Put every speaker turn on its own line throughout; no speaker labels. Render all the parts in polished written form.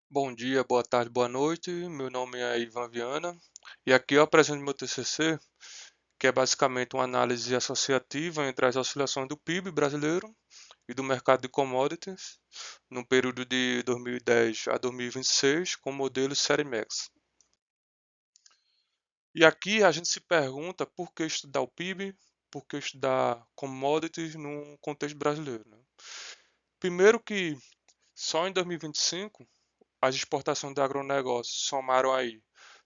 Bom dia, boa tarde, boa noite. Meu nome é Ivan Viana e aqui eu apresento meu TCC, que é basicamente uma análise associativa entre as oscilações do PIB brasileiro e do mercado de commodities no período de 2010 a 2026 com o modelo Série Max. E aqui a gente se pergunta por que estudar o PIB, por que estudar commodities no contexto brasileiro, né? Primeiro que só em 2025 as exportações do agronegócio somaram aí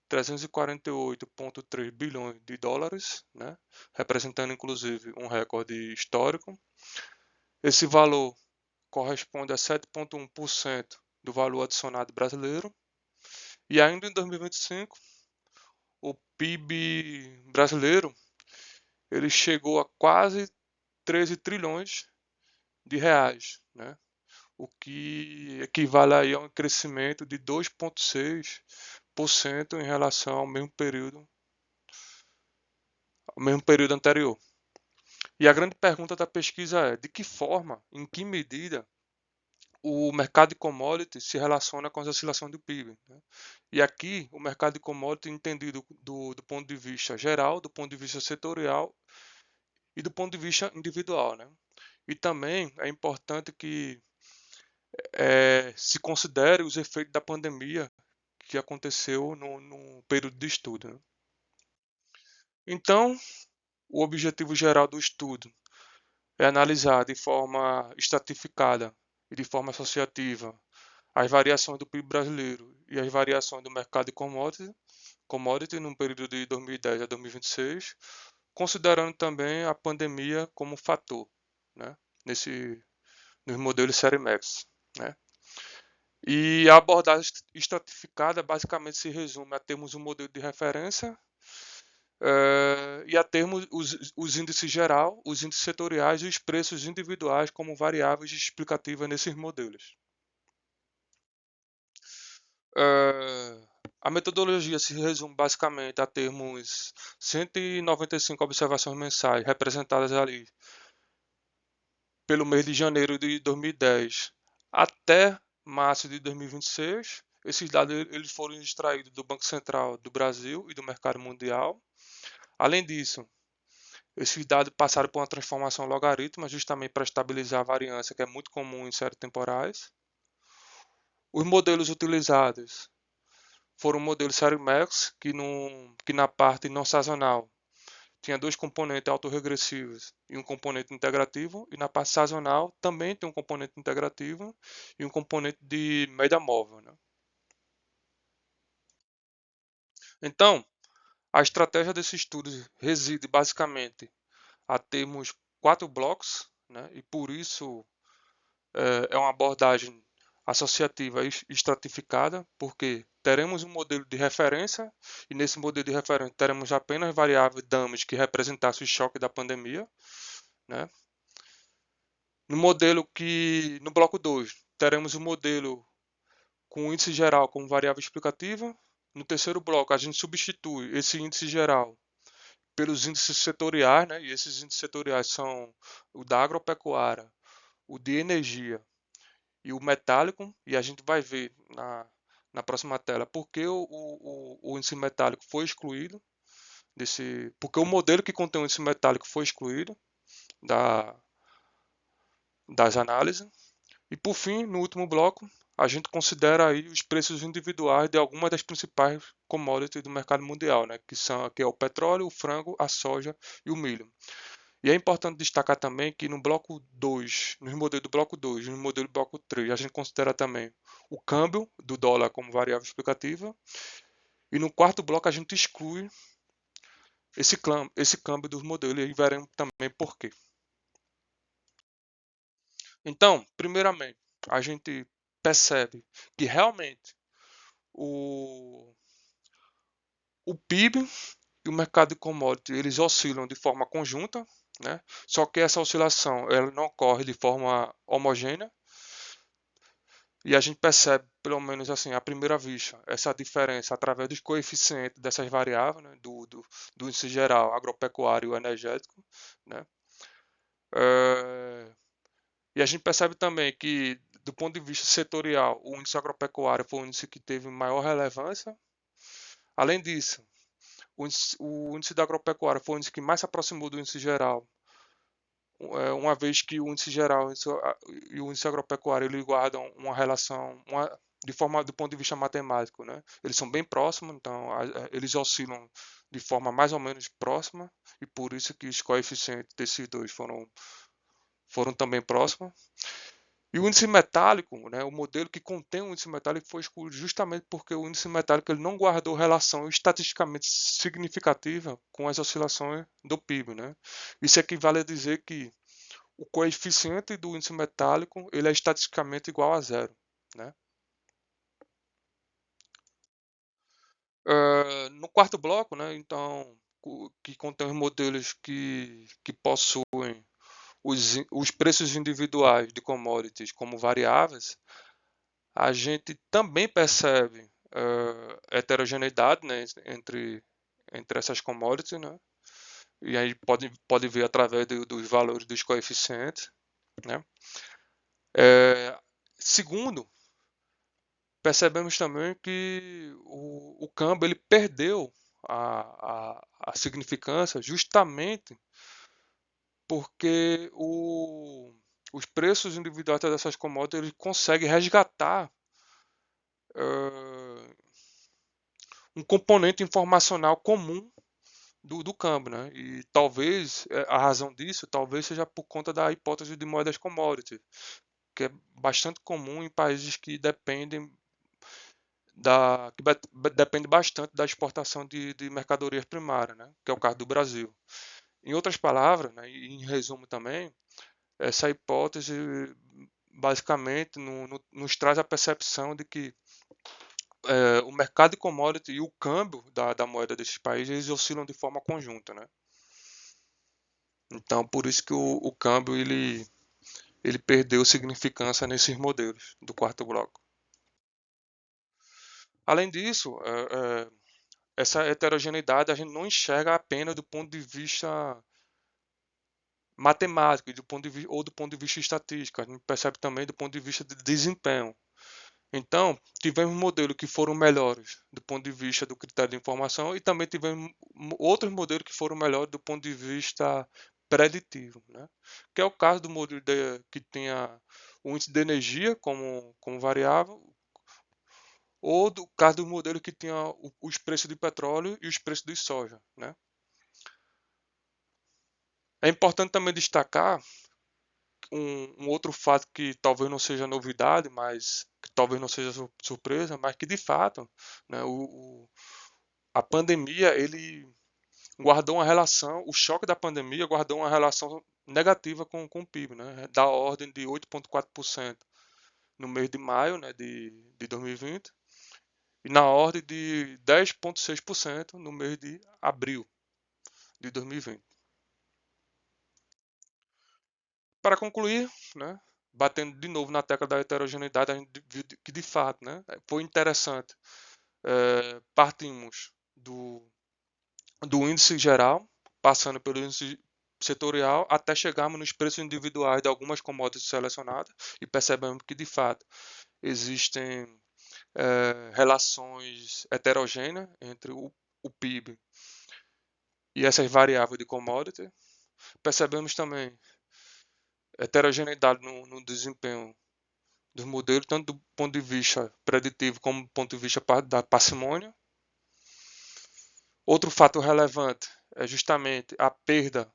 348,3 bilhões de dólares, né? Representando inclusive um recorde histórico. Esse valor corresponde a 7,1% do valor adicionado brasileiro. E ainda em 2025, o PIB brasileiro ele chegou a quase 13 trilhões de reais, né? O que equivale aí a um crescimento de 2,6% em relação ao mesmo período anterior. E a grande pergunta da pesquisa é: de que forma, em que medida, o mercado de commodities se relaciona com as oscilações do PIB? Né? E aqui, o mercado de commodities entendido do ponto de vista geral, do ponto de vista setorial e do ponto de vista individual. Né? E também é importante que se considere os efeitos da pandemia que aconteceu no período de estudo. Né? Então, o objetivo geral do estudo é analisar de forma estratificada e de forma associativa as variações do PIB brasileiro e as variações do mercado de commodity no período de 2010 a 2026, considerando também a pandemia como fator, né, nos modelos Série Max. Né. E a abordagem estratificada basicamente se resume a termos um modelo de referência e a termos os índices geral, os índices setoriais e os preços individuais como variáveis explicativas nesses modelos. A metodologia se resume basicamente a termos 195 observações mensais representadas ali pelo mês de janeiro de 2010 até março de 2026. Esses dados eles foram extraídos do Banco Central do Brasil e do mercado mundial. Além disso, esses dados passaram por uma transformação logarítmica justamente para estabilizar a variância que é muito comum em séries temporais. Os modelos utilizados foram o modelo Série Max, que na parte não sazonal tinha dois componentes autorregressivos e um componente integrativo, e na parte sazonal também tem um componente integrativo e um componente de média móvel. Né? Então, a estratégia desse estudo reside basicamente a termos quatro blocos, né? E por isso é uma abordagem associativa e estratificada, porque teremos um modelo de referência e nesse modelo de referência teremos apenas variável damage que representasse o choque da pandemia, né? No bloco 2 teremos o modelo com índice geral como variável explicativa. No terceiro bloco a gente substitui esse índice geral pelos índices setoriais, né? E esses índices setoriais são o da agropecuária, o de energia e o metálico, e a gente vai ver na próxima tela porque o índice metálico foi excluído porque o modelo que contém o índice metálico foi excluído da, das análises. E por fim, no último bloco, a gente considera aí os preços individuais de algumas das principais commodities do mercado mundial, né, que é o petróleo, o frango, a soja e o milho. E é importante destacar também que no bloco 2, no modelo do bloco 2 e no modelo do bloco 3, a gente considera também o câmbio do dólar como variável explicativa. E no quarto bloco a gente exclui esse câmbio dos modelos e aí veremos também por quê. Então, primeiramente, a gente percebe que realmente o, o PIB e o mercado de commodities eles oscilam de forma conjunta, né? Só que essa oscilação ela não ocorre de forma homogênea. E a gente percebe, pelo menos assim, à primeira vista, essa diferença através dos coeficientes dessas variáveis, né, do índice geral agropecuário e energético. Né? E a gente percebe também que, do ponto de vista setorial, o índice agropecuário foi o índice que teve maior relevância. Além disso, o índice da agropecuária foi o índice que mais se aproximou do índice geral, uma vez que o índice geral e o índice agropecuário ele guardam uma relação de forma do ponto de vista matemático, né? Eles são bem próximos, então eles oscilam de forma mais ou menos próxima e por isso que os coeficientes desses dois foram também próximos. E o índice metálico, né, o modelo que contém o índice metálico foi escolhido justamente porque o índice metálico ele não guardou relação estatisticamente significativa com as oscilações do PIB. Né? Isso equivale a dizer que o coeficiente do índice metálico ele é estatisticamente igual a zero. Né? No quarto bloco, né, então, que contém os modelos que possuem os preços individuais de commodities como variáveis, a gente também percebe heterogeneidade, né, entre essas commodities, né? E aí pode ver através dos valores dos coeficientes, né? Segundo, percebemos também que o câmbio ele perdeu a significância justamente porque os preços individuais dessas commodities ele consegue resgatar uh, um componente informacional comum do câmbio, né? E talvez a razão disso talvez seja por conta da hipótese de moedas commodity, que é bastante comum em países que dependem depende bastante da exportação de mercadorias primárias, né? Que é o caso do Brasil. Em outras palavras, né, e em resumo também, essa hipótese basicamente nos traz a percepção de que o mercado de commodity e o câmbio da moeda desses países eles oscilam de forma conjunta, né? Então, por isso que o câmbio ele perdeu significância nesses modelos do quarto bloco. Além disso, essa heterogeneidade a gente não enxerga apenas do ponto de vista matemático ou do ponto de vista estatístico, a gente percebe também do ponto de vista de desempenho. Então, tivemos modelos que foram melhores do ponto de vista do critério de informação e também tivemos outros modelos que foram melhores do ponto de vista preditivo, né? Que é o caso do modelo que tenha o índice de energia como variável, ou do caso do modelo que tinha os preços de petróleo e os preços de soja, né? É importante também destacar um outro fato que talvez não seja novidade, mas que talvez não seja surpresa, mas que de fato, né, a pandemia ele guardou uma relação, o choque da pandemia guardou uma relação negativa com o PIB, né, da ordem de 8,4% no mês de maio, né, de 2020 e na ordem de 10,6% no mês de abril de 2020. Para concluir, né, batendo de novo na tecla da heterogeneidade, a gente viu que de fato, né, foi interessante. Partimos do índice geral, passando pelo índice setorial, até chegarmos nos preços individuais de algumas commodities selecionadas e percebemos que de fato existem relações heterogêneas entre o PIB e essas variáveis de commodity. Percebemos também heterogeneidade no desempenho dos modelos, tanto do ponto de vista preditivo como do ponto de vista da parcimônia. Outro fato relevante é justamente a perda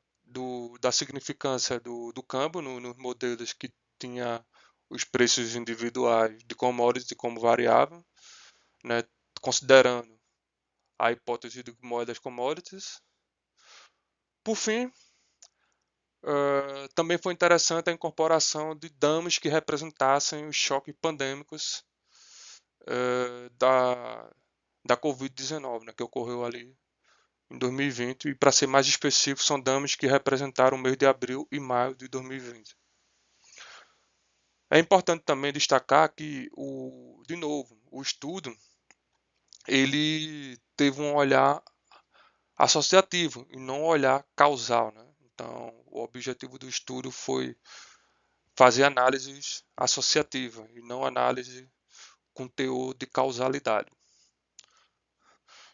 da significância do câmbio nos modelos que tinha os preços individuais de commodity como variável, né, considerando a hipótese de moedas commodities. Por fim, também foi interessante a incorporação de dados que representassem os choques pandêmicos da Covid-19, né, que ocorreu ali em 2020, e para ser mais específico, são dados que representaram o mês de abril e maio de 2020. É importante também destacar que, de novo, o estudo ele teve um olhar associativo e não um olhar causal. Né? Então, o objetivo do estudo foi fazer análises associativa e não análise com teor de causalidade,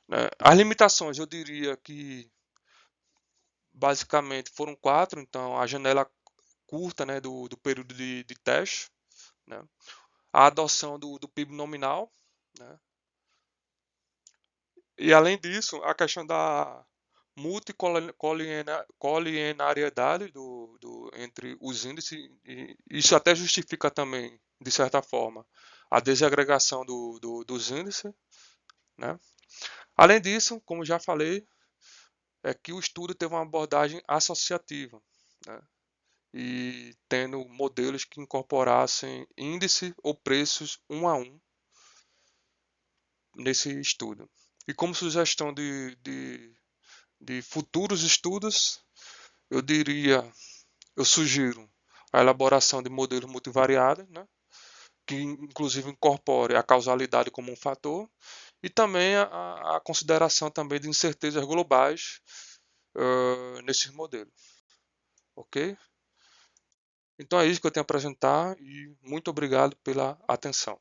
né? As limitações, eu diria que basicamente foram quatro. Então, a janela curta, né, do período de teste, né? A adoção do PIB nominal, né? E além disso, a questão da multicolinearidade entre os índices, e isso até justifica também, de certa forma, a desagregação dos índices, né? Além disso, como já falei, é que o estudo teve uma abordagem associativa, né? E tendo modelos que incorporassem índice ou preços um a um nesse estudo. E como sugestão de futuros estudos, eu diria, eu sugiro a elaboração de modelos multivariados, né, que inclusive incorpore a causalidade como um fator e também a consideração também de incertezas globais nesses modelos, ok? Então é isso que eu tenho a apresentar e muito obrigado pela atenção.